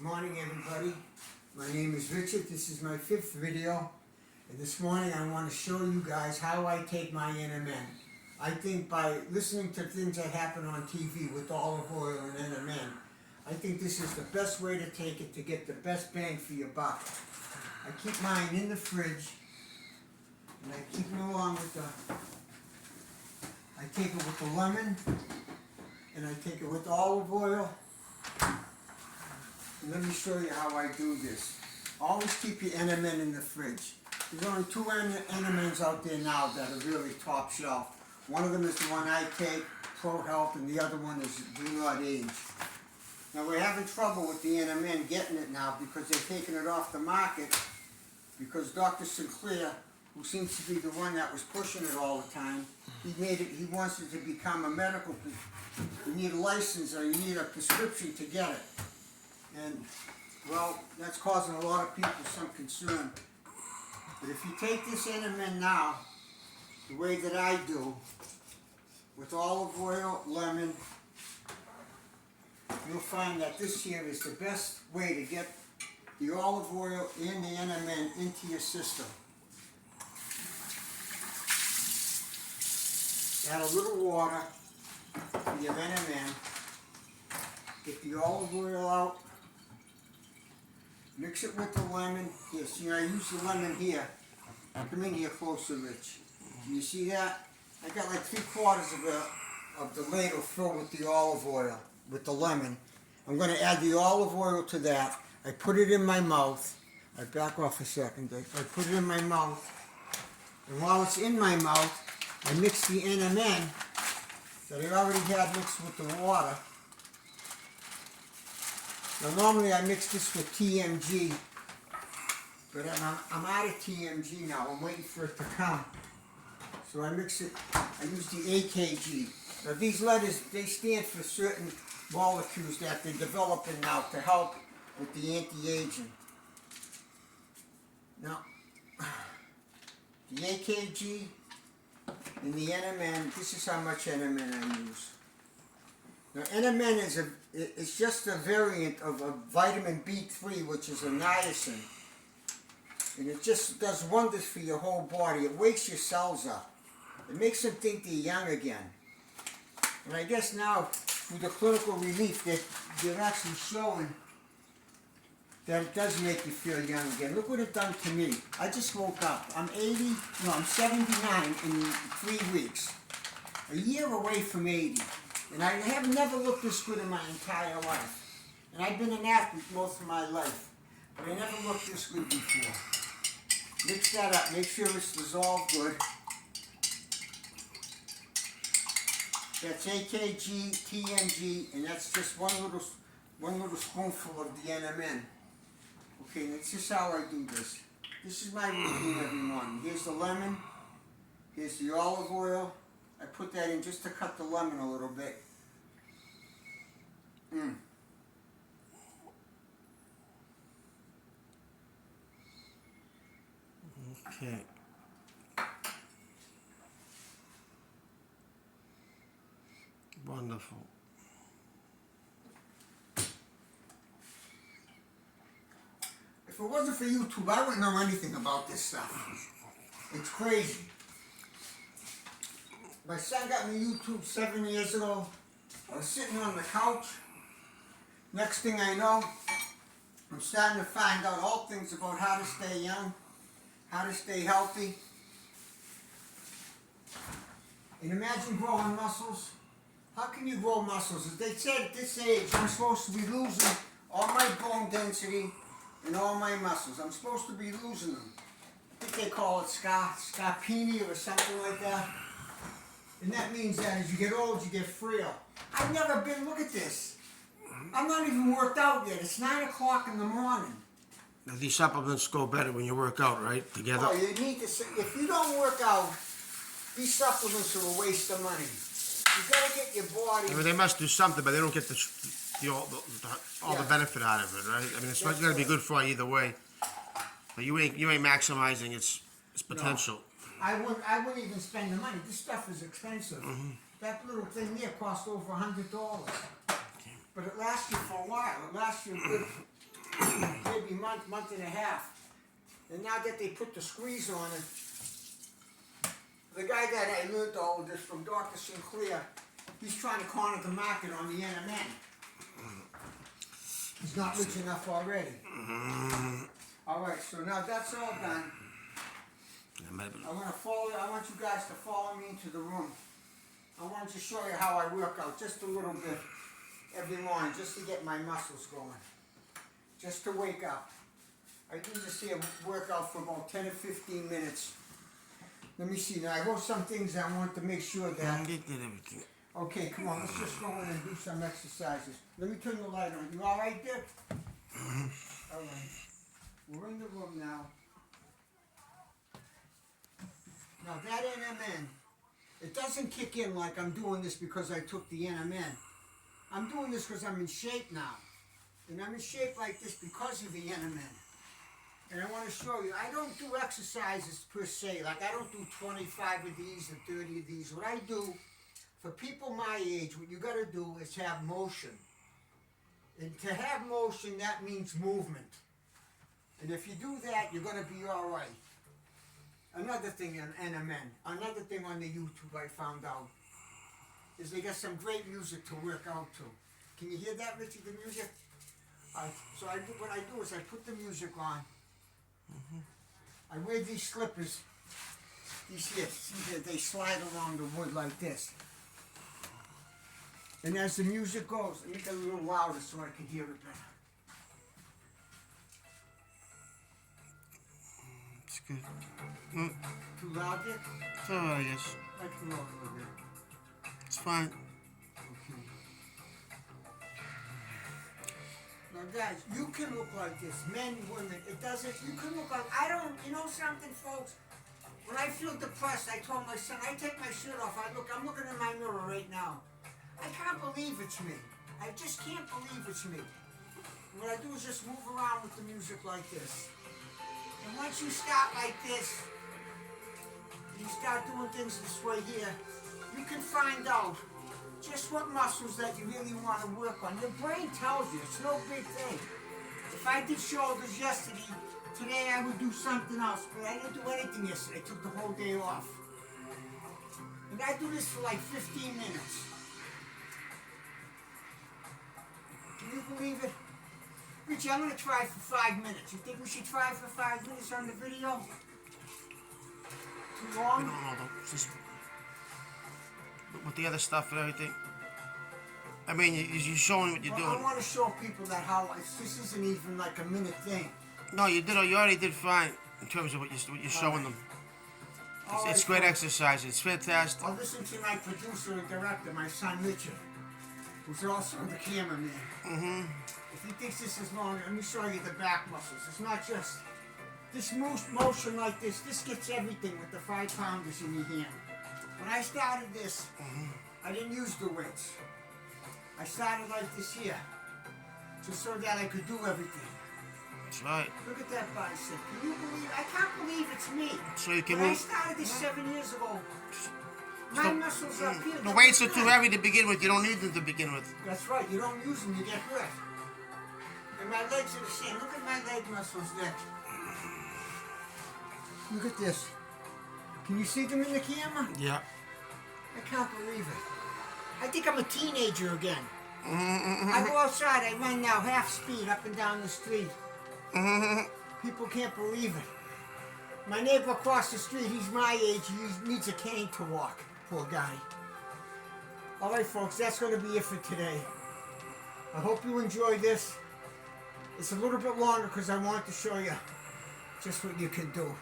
Morning everybody, my name is Richard. This is my 5th video, and this morning I want to show you guys how I take my NMN. I think by listening to things that happen on TV with olive oil and NMN, I think this is the best way to take it to get the best bang for your buck. I keep mine in the fridge, and I keep it along with I take it with the lemon, and I take it with olive oil. Let me show you how I do this. Always keep your NMN in the fridge. There's only 2 NMNs out there now that are really top shelf. One of them is the one I take, Pro Health, and the other one is Do Not Age. Now we're having trouble with the NMN getting it now because they're taking it off the market because Dr. Sinclair, who seems to be the one that was pushing it all the time, he wants it to become a medical, you need a license or you need a prescription to get it. And, well, that's causing a lot of people some concern. But if you take this NMN now, the way that I do, with olive oil, lemon, you'll find that this here is the best way to get the olive oil and the NMN into your system. Add a little water to your NMN, get the olive oil out, mix it with the lemon. Here, see, I use the lemon here. Come in here closer, Rich. Can you see that? I got like 3/4 of the ladle filled with the olive oil, with the lemon. I'm going to add the olive oil to that. I put it in my mouth. I back off a second. I put it in my mouth. And while it's in my mouth, I mix the NMN that I already had mixed with the water. Now normally I mix this with TMG, but I'm out of TMG now. I'm waiting for it to come. So I mix it, I use the AKG. Now these letters, they stand for certain molecules that they're developing now to help with the anti-aging. Now, the AKG and the NMN, this is how much NMN I use. Now NMN it's just a variant of a vitamin B3, which is a niacin. And it just does wonders for your whole body. It wakes your cells up. It makes them think they're young again. And I guess now, with the clinical relief, they're actually showing that it does make you feel young again. Look what it done to me. I just woke up. I'm 79 in 3 weeks. A year away from 80. And I have never looked this good in my entire life. And I've been an athlete most of my life. But I never looked this good before. Mix that up. Make sure it's dissolved good. That's AKG, TMG, and that's just one little spoonful of the NMN. Okay, that's just how I do this. This is my routine every morning. Here's the lemon. Here's the olive oil. I put that in just to cut the lemon a little bit. Okay. Wonderful. If it wasn't for YouTube, I wouldn't know anything about this stuff. It's crazy. My son got me YouTube 7 years ago. I was sitting on the couch. Next thing I know, I'm starting to find out all things about how to stay young, how to stay healthy. And imagine growing muscles. How can you grow muscles? As they said at this age, I'm supposed to be losing all my bone density and all my muscles. I'm supposed to be losing them. I think they call it scarpini or something like that. And that means that as you get old, you get frail. I've never been, look at this. I'm not even worked out yet. It's 9 o'clock in the morning. Now, these supplements go better when you work out, right? Together? Oh, you need to, if you don't work out, these supplements are a waste of money. You gotta get your body. I mean, they must do something, but they don't get all the benefit out of it, right? I mean, it's not going to be good for you either way. But you ain't maximizing its potential. No. I wouldn't even spend the money. This stuff is expensive. That little thing there cost over $100. But it lasts you for a while. It lasts you a good month and a half. And now that they put the squeeze on it, the guy that I learned all of this from, Dr. Sinclair, he's trying to corner the market on the NMN. He's not rich enough already. Alright, so now that's all done. I want you guys to follow me into the room. I want to show you how I work out just a little bit every morning, just to get my muscles going. Just to wake up. I do this here workout for about 10 or 15 minutes. Let me see, now I wrote some things I want to make sure that... Okay, come on, let's just go in and do some exercises. Let me turn the light on. You alright, Dick? Alright. We're in the room now. Now that NMN, it doesn't kick in like I'm doing this because I took the NMN. I'm doing this because I'm in shape now. And I'm in shape like this because of the NMN. And I want to show you, I don't do exercises per se, like I don't do 25 of these and 30 of these. What I do, for people my age, what you got to do is have motion. And to have motion, that means movement. And if you do that, you're going to be alright. Another thing on NMN, another thing on the YouTube I found out, is they got some great music to work out to. Can you hear that, Richie, the music? So what I do is I put the music on. I wear these slippers. These here, see, they slide along the wood like this. And as the music goes, let me get a little louder so I can hear it better. It's good. Too loud, Dick? It's alright, I guess. I can lower it a little bit. It's fine. Okay. Now guys, you can look like this, men, women, it doesn't, you can look like, you know something, folks? When I feel depressed, I told my son, I take my shirt off, I'm looking in my mirror right now. I can't believe it's me. I just can't believe it's me. What I do is just move around with the music like this. And once you start like this, you start doing things this way here, you can find out just what muscles that you really want to work on. Your brain tells you, it's no big thing. If I did shoulders yesterday, today I would do something else, but I didn't do anything yesterday. I took the whole day off. And I do this for like 15 minutes. Can you believe it? Richie, I'm going to try for 5 minutes. You think we should try for 5 minutes on the video? Too long? No, just with the other stuff and everything. I mean, you're showing what you're doing. I want to show people that this isn't even like a minute thing. No, you already did fine in terms of what you're showing them. It's great exercise. It's fantastic. I'll listen to my producer and director, my son Richard, who's also the cameraman. If he thinks this is long, let me show you the back muscles. It's not just this motion like this. This gets everything with the 5-pounders in your hand. When I started this, I didn't use the weights. I started like this here, just so that I could do everything. That's right. Look at that bicep. Can you believe? I can't believe it's me. So you can when move. I started this 7 years ago, my muscles up here. The weights are too heavy to begin with. You don't need them to begin with. That's right. You don't use them, you get hurt. And my legs are the same. Look at my leg muscles there. Look at this. Can you see them in the camera? Yeah. I can't believe it. I think I'm a teenager again. I go outside, I run now half speed up and down the street. People can't believe it. My neighbor across the street, he's my age, he needs a cane to walk. Poor guy. Alright folks, that's going to be it for today. I hope you enjoyed this. It's a little bit longer because I wanted to show you just what you can do.